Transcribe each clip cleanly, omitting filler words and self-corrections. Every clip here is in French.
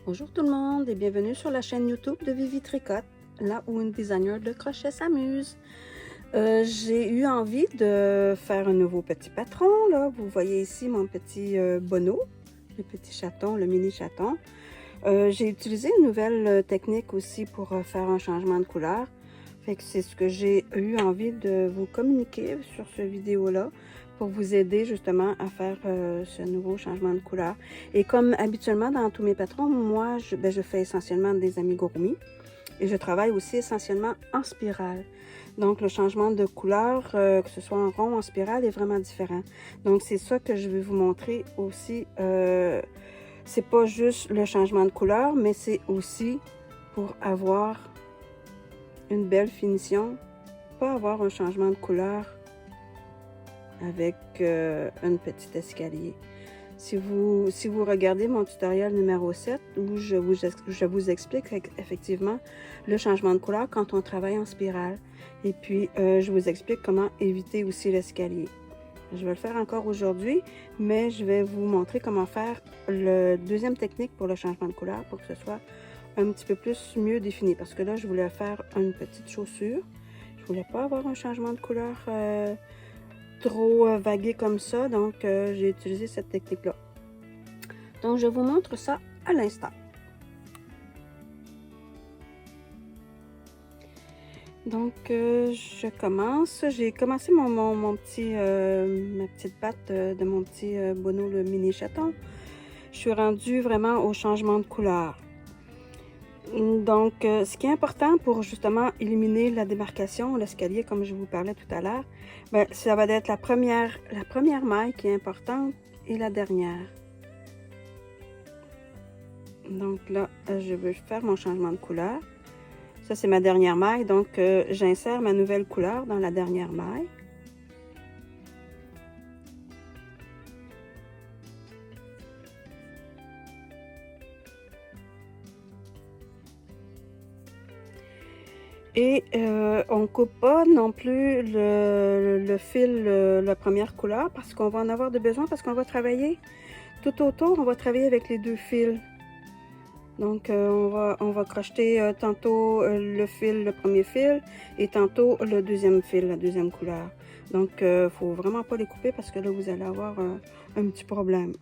Bonjour tout le monde et bienvenue sur la chaîne YouTube de Vivi Tricotte, là où une designer de crochet s'amuse. J'ai eu envie de faire un nouveau petit patron, là. Vous voyez ici mon petit bonneau, le petit chaton, le mini chaton. J'ai utilisé une nouvelle technique aussi pour faire un changement de couleur. Fait que c'est ce que j'ai eu envie de vous communiquer sur cette vidéo-là pour vous aider justement à faire ce nouveau changement de couleur. Et comme habituellement dans tous mes patrons, moi, je fais essentiellement des amigurumi et je travaille aussi essentiellement en spirale. Donc, le changement de couleur, que ce soit en rond ou en spirale, est vraiment différent. Donc, c'est ça que je vais vous montrer aussi. C'est pas juste le changement de couleur, mais c'est aussi pour avoir une belle finition, pas avoir un changement de couleur avec un petit escalier. Si vous regardez mon tutoriel numéro 7, où je vous explique effectivement le changement de couleur quand on travaille en spirale. Et puis, je vous explique comment éviter aussi l'escalier. Je vais le faire encore aujourd'hui, mais je vais vous montrer comment faire la deuxième technique pour le changement de couleur pour que ce soit un petit peu plus mieux défini. Parce que là, je voulais faire une petite chaussure. Je voulais pas avoir un changement de couleur trop vagué comme ça, donc j'ai utilisé cette technique-là. Donc, je vous montre ça à l'instant. Donc, je commence. J'ai commencé ma petite patte de mon petit bonneau, le mini chaton. Je suis rendue vraiment au changement de couleur. Donc, ce qui est important pour justement éliminer la démarcation, l'escalier, comme je vous parlais tout à l'heure, ben, ça va être la première maille qui est importante et la dernière. Donc là, je veux faire mon changement de couleur. Ça, c'est ma dernière maille, donc j'insère ma nouvelle couleur dans la dernière maille. Et on coupe pas non plus le fil, la première couleur, parce qu'on va en avoir de besoin, parce qu'on va travailler tout autour, on va travailler avec les deux fils. Donc, on va crocheter tantôt le premier fil et tantôt le deuxième fil, la deuxième couleur. Donc, faut vraiment pas les couper parce que là, vous allez avoir un petit problème.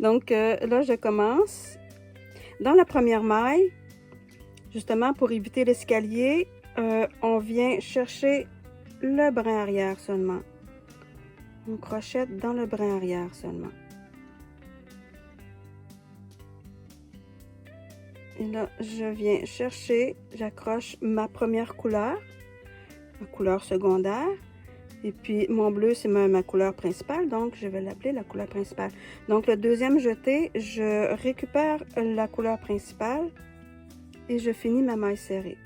Donc, là, je commence. Dans la première maille, justement, pour éviter l'escalier, on vient chercher le brin arrière seulement. On crochette dans le brin arrière seulement. Et là, je viens chercher, j'accroche ma première couleur, ma couleur secondaire. Et puis, mon bleu, c'est ma couleur principale, donc je vais l'appeler la couleur principale. Donc, le deuxième jeté, je récupère la couleur principale et je finis ma maille serrée.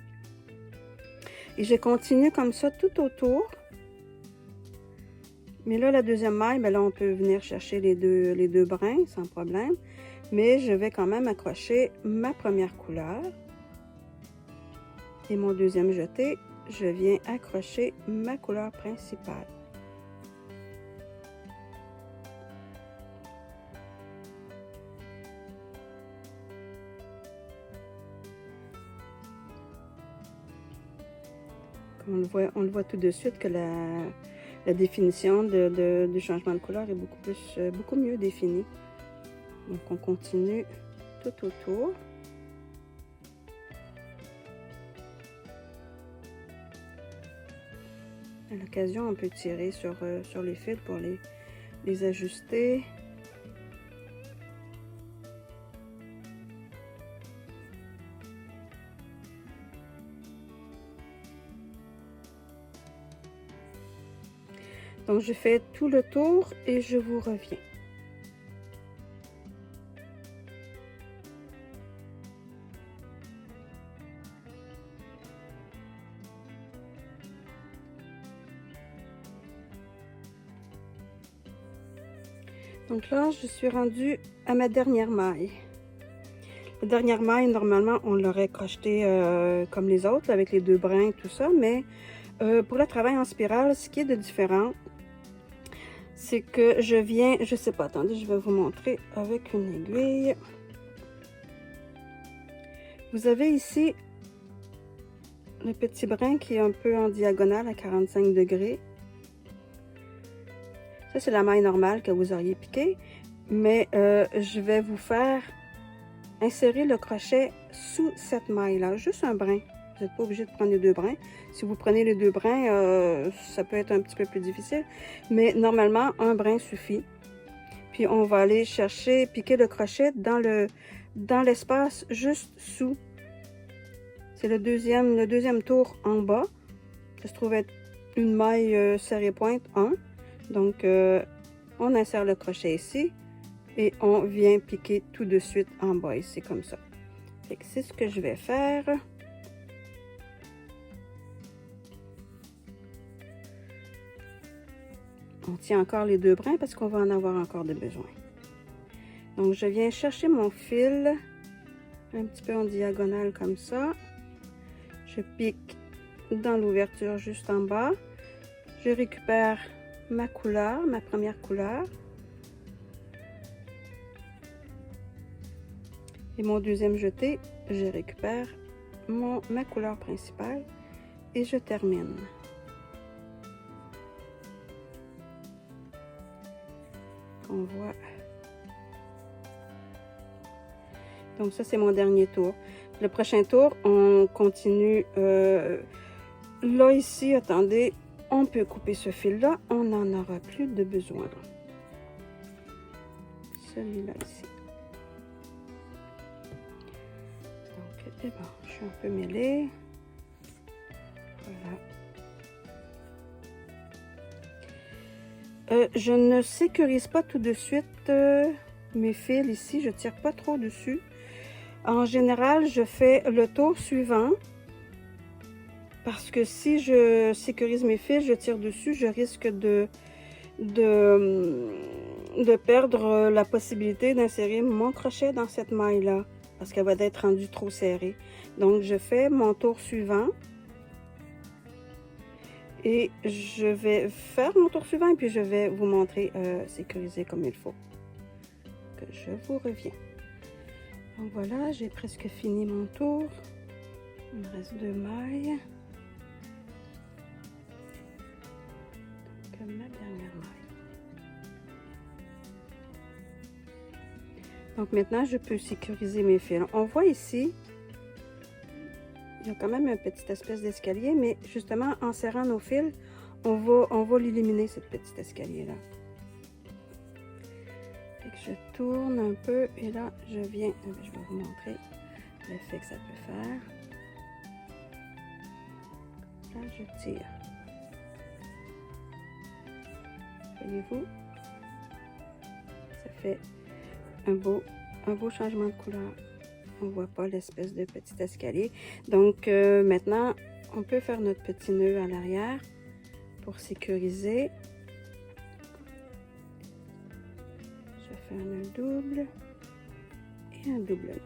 Et je continue comme ça tout autour. Mais là, la deuxième maille, ben là, on peut venir chercher les deux brins sans problème. Mais je vais quand même accrocher ma première couleur. Et mon deuxième jeté, je viens accrocher ma couleur principale. Comme on le voit tout de suite que la définition du changement de couleur est beaucoup mieux définie. Donc, on continue tout autour. À l'occasion, on peut tirer sur les fils pour les ajuster. Donc, je fais tout le tour et je vous reviens. Donc là, je suis rendue à ma dernière maille. La dernière maille, normalement, on l'aurait crochetée comme les autres, avec les deux brins, tout ça, mais pour le travail en spirale, ce qui est de différent, c'est que je sais pas, attendez, je vais vous montrer avec une aiguille. Vous avez ici le petit brin qui est un peu en diagonale à 45 degrés. Ça, c'est la maille normale que vous auriez piqué, mais je vais vous faire insérer le crochet sous cette maille-là, juste un brin. Vous n'êtes pas obligé de prendre les deux brins. Si vous prenez les deux brins, ça peut être un petit peu plus difficile, mais normalement, un brin suffit. Puis on va aller chercher, piquer le crochet dans l'espace juste sous. C'est le deuxième tour en bas. Ça se trouve être une maille serrée pointe 1. Donc, on insère le crochet ici et on vient piquer tout de suite en bas ici, comme ça. Fait que c'est ce que je vais faire. On tient encore les deux brins parce qu'on va en avoir encore de besoin. Donc, je viens chercher mon fil un petit peu en diagonale comme ça. Je pique dans l'ouverture juste en bas. Je récupère ma couleur, ma première couleur. Et mon deuxième jeté, je récupère ma couleur principale et je termine. On voit. Donc ça, c'est mon dernier tour. Le prochain tour, on continue. Là, ici, attendez, on peut couper ce fil-là. On n'en aura plus de besoin. Celui-là ici. Donc, c'est bon. Je suis un peu mêlée. Voilà. Je ne sécurise pas tout de suite mes fils ici. Je ne tire pas trop dessus. En général, je fais le tour suivant parce que si je sécurise mes fils, je tire dessus, je risque de perdre la possibilité d'insérer mon crochet dans cette maille-là parce qu'elle va être rendue trop serrée. Donc, je fais mon tour suivant et je vais faire mon tour suivant et puis je vais vous montrer sécuriser comme il faut. Que je vous reviens. Donc voilà, j'ai presque fini mon tour. Il me reste 2 mailles. Donc ma dernière maille. Donc maintenant, je peux sécuriser mes fils. On voit ici, il y a quand même une petite espèce d'escalier, mais justement, en serrant nos fils, on va l'éliminer, cette petite escalier-là. Je tourne un peu et là je viens, je vais vous montrer l'effet que ça peut faire. Là je tire. Voyez-vous, ça fait un beau changement de couleur. On voit pas l'espèce de petit escalier. Donc maintenant on peut faire notre petit nœud à l'arrière pour sécuriser. Un nœud double et un double nœud.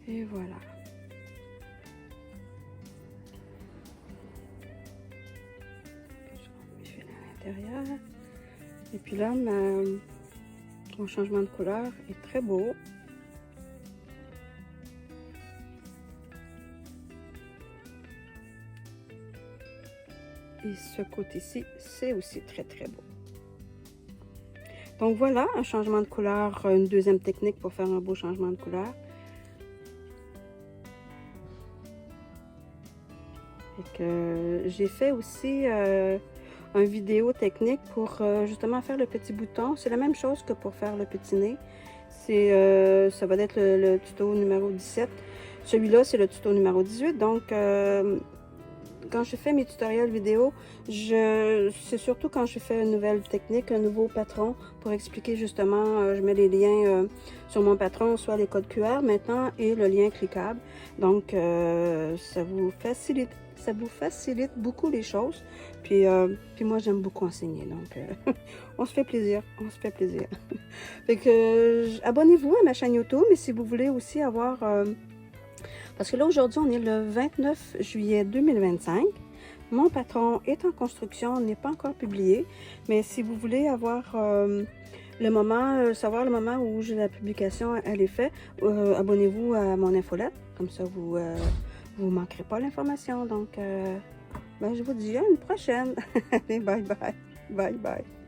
Et voilà. Je rentre mes fils à l'intérieur. Et puis là, mon changement de couleur est très beau. Et ce côté-ci, c'est aussi très très beau. Donc voilà, un changement de couleur, une deuxième technique pour faire un beau changement de couleur. Et que j'ai fait aussi une vidéo technique pour justement faire le petit bouton. C'est la même chose que pour faire le petit nez. Ça va être le tuto numéro 17. Celui-là, c'est le tuto numéro 18. Donc, quand je fais mes tutoriels vidéo, c'est surtout quand je fais une nouvelle technique, un nouveau patron pour expliquer justement, je mets les liens sur mon patron, soit les codes QR maintenant et le lien cliquable. Donc, ça vous facilite beaucoup les choses. Puis moi, j'aime beaucoup enseigner. Donc, on se fait plaisir. Fait que, abonnez-vous à ma chaîne YouTube. Et si vous voulez aussi avoir... parce que là, aujourd'hui, on est le 29 juillet 2025. Mon patron est en construction, n'est pas encore publié. Mais si vous voulez avoir le moment, savoir le moment où la publication elle est faite, abonnez-vous à mon infolette. Comme ça, vous ne manquerez pas l'information. Donc, ben, je vous dis à une prochaine. Allez, bye bye. Bye bye.